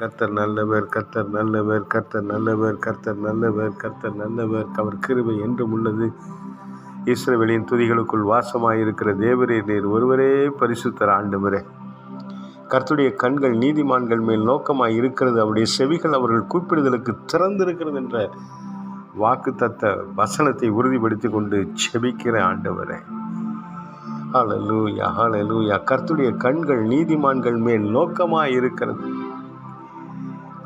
கர்த்தர் நல்லவர், கர்த்தர் நல்லவர், கர்த்தர் நல்லவர், கர்த்தர் நல்லவர், கர்த்தர் நல்லவர். அவர் கிருபை என்றும் உள்ளது. இஸ்ரவேலின் துதிகளுக்குள் வாசமாயிருக்கிற தேவரே, நீர் ஒருவரே பரிசுத்தர் ஆண்டவரே. கர்த்தருடைய கண்கள் நீதிமான்கள் மேல் நோக்கமாய் இருக்கிறது, அவருடைய செவிகள் அவர்கள் கூப்பிடுதலுக்கு திறந்திருக்கிறது என்ற வாக்குத்தத்த வசனத்தை உறுதிப்படுத்தி கொண்டு செபிக்கிற ஆண்டவரே. ஹல்லேலூயா, ஹல்லேலூயா. கர்த்தருடைய கண்கள் நீதிமான்கள் மேல் நோக்கமாய் இருக்கிறது.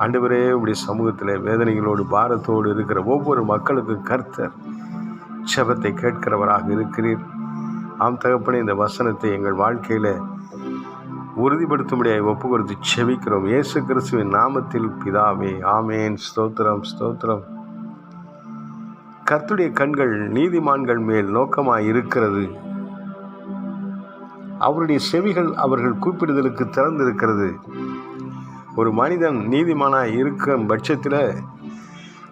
ஆண்டவரே, உடைய சமூகத்தில் வேதனைகளோடு பாரத்தோடு இருக்கிற ஒவ்வொரு மக்களுக்கும் கர்த்தர் ஜெபத்தை கேட்கிறவராக இருக்கிறீர். ஆம் தகப்பனே, இந்த வசனத்தை எங்கள் வாழ்க்கையில் உறுதிப்படுத்தும்படியாக ஒப்பு கொடுத்து செபிக்கிறோம். இயேசு கிறிஸ்துவின் நாமத்தில் பிதாவே, ஆமேன். ஸ்தோத்திரம், ஸ்தோத்திரம். கர்த்தருடைய கண்கள் நீதிமான்கள் மேல் நோக்கமாய் இருக்கிறது, அவருடைய செவிகள் அவர்கள் கூப்பிடுதலுக்கு திறந்திருக்கிறது. ஒரு மனிதன் நீதிமானாய் இருக்கும் பட்சத்தில்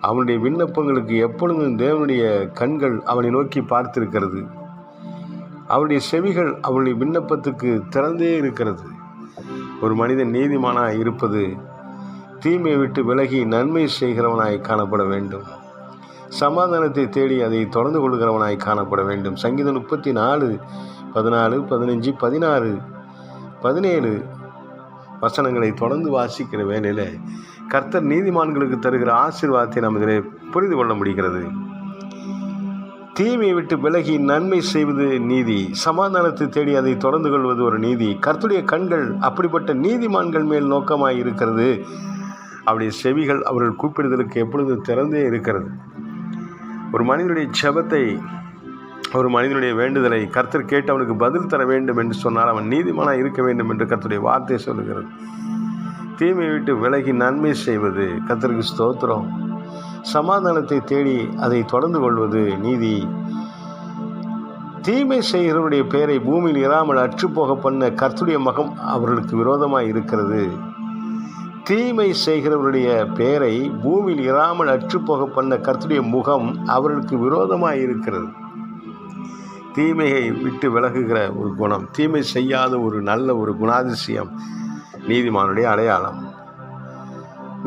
அவனுடைய விண்ணப்பங்களுக்கு எப்பொழுதும் தேவனுடைய கண்கள் அவனை நோக்கி பார்த்திருக்கிறது. அவருடைய செவிகள் அவருடைய விண்ணப்பத்துக்கு திறந்தே இருக்கிறது. ஒரு மனிதன் நீதிமானாய் இருப்பது தீமையை விட்டு விலகி நன்மை செய்கிறவனாய் காணப்பட வேண்டும். சமாதானத்தை தேடி அதை தொடர்ந்து கொள்கிறவனாய் காணப்பட வேண்டும். சங்கீதம் 34, 14, 15, 16, 17 வசனங்களை தொடர்ந்து வாசிக்கிற வேளையில் கர்த்தர் நீதிமான்களுக்கு தருகிற ஆசீர்வாதத்தை நாம் இதில் புரிந்து கொள்ள முடிகிறது. தீமையை விட்டு விலகி நன்மை செய்வது நீதி, சமாதானத்தை தேடி அதை தொடர்ந்து கொள்வது ஒரு நீதி. கர்த்தருடைய கண்கள் அப்படிப்பட்ட நீதிமான்கள் மேல் நோக்கமாய் இருக்கிறது. அவருடைய செவிகள் அவர்கள் கூப்பிடுதலுக்கு எப்பொழுதும் திறந்தே இருக்கிறது. ஒரு மனிதனுடைய ஜெபத்தை, ஒரு மனிதனுடைய வேண்டுதலை கர்த்தர் கேட்டு அவனுக்கு பதில் தர வேண்டும் என்று சொன்னால் அவன் நீதிமானாக இருக்க வேண்டும் என்று கர்த்தருடைய வார்த்தை சொல்லுகிறது. தீமையை விட்டு விலகி நன்மை செய்வது கர்த்தருக்கு ஸ்தோத்திரம். சமாதானத்தை தேடி அதை தொடர்ந்து கொள்வது நீதி. தீமை செய்கிறவருடைய பெயரை பூமியில் இராமல் அற்றுப்போக பண்ண கர்த்தருடைய மகம் அவர்களுக்கு விரோதமாக இருக்கிறது. தீமை செய்கிறவருடைய பெயரை பூமியில் இராமல் அற்றுப்போக பண்ண கர்த்தருடைய முகம் அவர்களுக்கு விரோதமாக இருக்கிறது. தீமையை விட்டு விலகுகிற ஒரு குணம், தீமை செய்யாத ஒரு நல்ல ஒரு குணாதிசயம் நீதிமானுடைய அடையாளம்.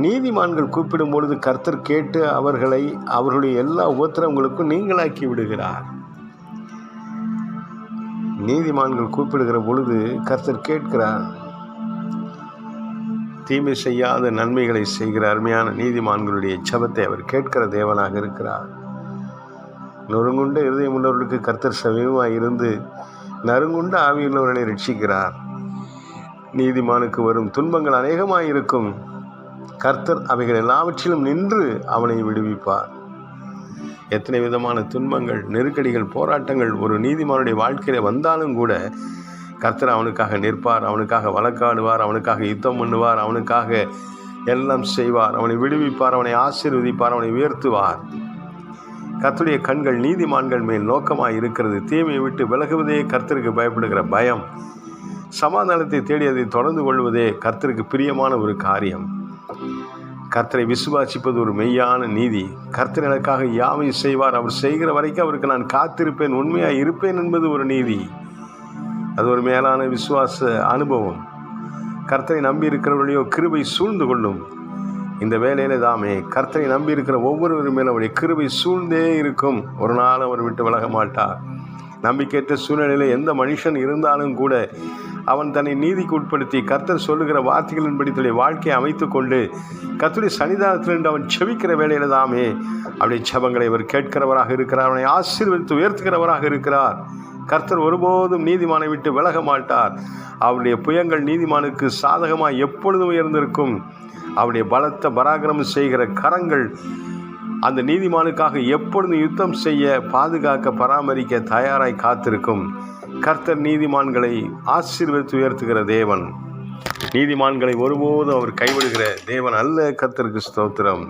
நீதிமான்கள் கூப்பிடும் பொழுது கர்த்தர் கேட்டு அவர்களை அவர்களுடைய எல்லா உபத்திரவங்களுக்கும் நீங்களாக்கி விடுகிறார். நீதிமான்கள் கூப்பிடுகிற பொழுது கர்த்தர் கேட்கிறார். தீமை செய்யாத நன்மைகளை செய்கிற அருமையான நீதிமான்களுடைய ஜெபத்தை அவர் கேட்கிற தேவனாக இருக்கிறார். நொறுங்குண்ட இருதயம் உள்ளவர்களுக்கு கர்த்தர் சமீபமாக இருந்து நறுங்குண்ட ஆவியுள்ளவர்களை ரட்சிக்கிறார். நீதிமானுக்கு வரும் துன்பங்கள் அநேகமாக இருக்கும். கர்த்தர் அவைகள் எல்லாவற்றிலும் நின்று அவனை விடுவிப்பார். எத்தனை விதமான துன்பங்கள், நெருக்கடிகள், போராட்டங்கள் ஒரு நீதிமானுடைய வாழ்க்கையில் வந்தாலும் கூட கர்த்தர் அவனுக்காக நிற்பார், அவனுக்காக வழக்காடுவார், அவனுக்காக யுத்தம் பண்ணுவார், அவனுக்காக எல்லாம் செய்வார், அவனை விடுவிப்பார், அவனை ஆசீர்வதிப்பார், அவனை உயர்த்துவார். கர்த்தருடைய கண்கள் நீதிமான்கள் மேல் நோக்கமாக இருக்கிறது. தீமையை விட்டு விலகுவதே கர்த்தருக்கு பயப்படுகிற பயம். சமாதானத்தை தேடி அதை தொடர்ந்து கொள்வதே கர்த்தருக்கு பிரியமான ஒரு காரியம். கர்த்தரை விசுவாசிப்பது ஒரு மெய்யான நீதி. கர்த்தர் எனக்காக யாவை செய்வார், அவர் செய்கிற வரைக்கும் அவருக்கு நான் காத்திருப்பேன், உண்மையாக இருப்பேன் என்பது ஒரு நீதி. அது ஒரு மேலான விசுவாச அனுபவம். கர்த்தரை நம்பி இருக்கிறவர்களையோ கிருபை சூழ்ந்து கொள்ளும். இந்த வேலையில தாமே கர்த்தரை நம்பி இருக்கிற ஒவ்வொருவரும் மேலும் அவருடைய கிருபை சூழ்ந்தே இருக்கும். ஒரு நாள் அவர் விட்டு விலக மாட்டார். நம்பிக்கையற்ற சூழ்நிலையில் எந்த மனுஷன் இருந்தாலும் கூட அவன் தன்னை நீதிக்கு உட்படுத்தி கர்த்தர் சொல்லுகிற வார்த்தைகளின்படி தன்னுடைய வாழ்க்கையை அமைத்து கொண்டு கர்த்தருடைய சன்னிதானத்திலிருந்து அவன் செபிக்கிற வேலையில தாமே அவருடைய ஜெபங்களை அவர் கேட்கிறவராக இருக்கிறார். அவனை ஆசீர்வதித்து உயர்த்துகிறவராக இருக்கிறார். கர்த்தர் ஒருபோதும் நீதிமானை விட்டு விலக மாட்டார். அவருடைய புயங்கள் நீதிமானுக்கு சாதகமாக எப்பொழுதும் உயர்ந்திருக்கும். அவருடைய பலத்த பராக்கிரமம் செய்கிற கரங்கள் அந்த நீதிமானுக்காக எப்பொழுதும் யுத்தம் செய்ய, பாதுகாக்க, பராமரிக்க தயாராய் காத்திருக்கும். கர்த்தர் நீதிமான்களை ஆசீர்வதித்து உயர்த்துகிற தேவன். நீதிமான்களை ஒருபோதும் அவர் கைவிடுகிற தேவன் அல்ல. கர்த்தருக்கு ஸ்தோத்திரம்.